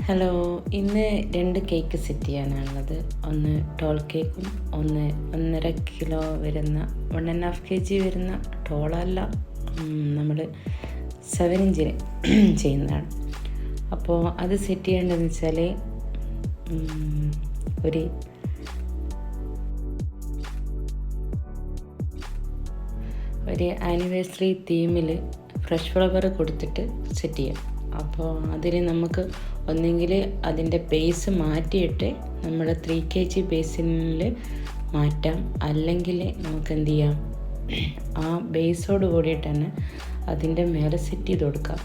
Hello, ഇന്ന് 2 cake set ചെയ്യാനാണുള്ളത്. ഒന്ന് toll കേക്കും, ഒന്ന് 1.5 കിലോ വരുന്ന 1.5 kg വരുന്ന ടോളല്ല, നമ്മൾ 7 ഇഞ്ചിന് ചെയ്യുന്നതാണ്. അപ്പോൾ അത് സെറ്റ് ചെയ്യേണ്ടതെന്ന് വെച്ചാൽ ഒരു ആനിവേഴ്സറി തീമിൽ ഫ്രഷ് ഫ്ലവർ കൊടുത്തിട്ട് സെറ്റ് ചെയ്യാം. അപ്പോൾ അതിൽ നമുക്ക് ഒന്നെങ്കിൽ അതിൻ്റെ ബേസ് മാറ്റിയിട്ട് നമ്മൾ 3 kg ബേസിനിൽ മാറ്റാം, അല്ലെങ്കിൽ നമുക്ക് എന്ത് ചെയ്യാം, ആ ബേസോട് കൂടിയിട്ട് തന്നെ അതിൻ്റെ മേലെ സെറ്റ് ചെയ്ത് കൊടുക്കാം.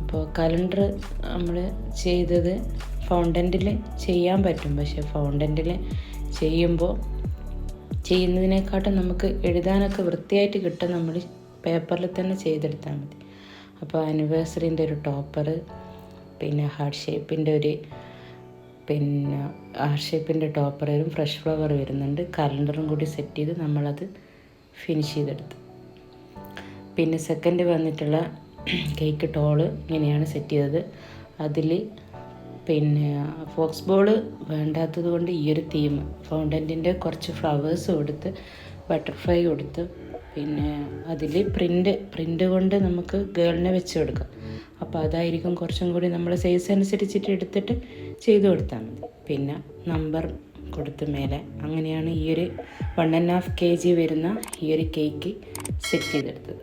അപ്പോൾ കലണ്ടർ നമ്മൾ ചെയ്തത് ഫൗണ്ടൻറ്റിൽ ചെയ്യാൻ പറ്റും, പക്ഷേ ഫൗണ്ടൻറ്റിൽ ചെയ്യുന്നതിനെക്കാട്ടും നമുക്ക് എഴുതാനൊക്കെ വൃത്തിയായിട്ട് കിട്ടും നമ്മൾ പേപ്പറിൽ തന്നെ ചെയ്തെടുത്താൽ മതി. അപ്പോൾ ആനിവേഴ്സറിൻ്റെ ഒരു ടോപ്പർ, പിന്നെ ഹാർട്ട് ഷേപ്പിൻ്റെ ടോപ്പറും ഫ്രഷ് ഫ്ലവർ വരുന്നുണ്ട്. കലണ്ടറും കൂടി സെറ്റ് ചെയ്ത് നമ്മളത് ഫിനിഷ് ചെയ്തെടുത്തു. പിന്നെ സെക്കൻഡ് വന്നിട്ടുള്ള കേക്ക് ടോള് ഇങ്ങനെയാണ് സെറ്റ് ചെയ്തത്. അതിൽ പിന്നെ ഫോക്സ് ബോൾ വേണ്ടാത്തത് കൊണ്ട് ഈ ഒരു തീം ഫൗണ്ടൻറ്റിൻ്റെ കുറച്ച് ഫ്ലവേഴ്സ് കൊടുത്ത് ബട്ടർഫ്ലൈ കൊടുത്ത്, പിന്നെ അതിൽ പ്രിൻ്റ് കൊണ്ട് നമുക്ക് ഗേളിനെ വെച്ച് കൊടുക്കാം. അപ്പോൾ അതായിരിക്കും കുറച്ചും കൂടി നമ്മൾ സൈസ് അനുസരിച്ചിട്ട് എടുത്തിട്ട് ചെയ്ത് കൊടുത്താൽ മതി. പിന്നെ നമ്പർ കൊടുത്ത് മേലെ, അങ്ങനെയാണ് ഈ ഒരു 1.5 kg വരുന്ന ഈ ഒരു കേക്ക് സെറ്റ് ചെയ്തെടുത്തത്.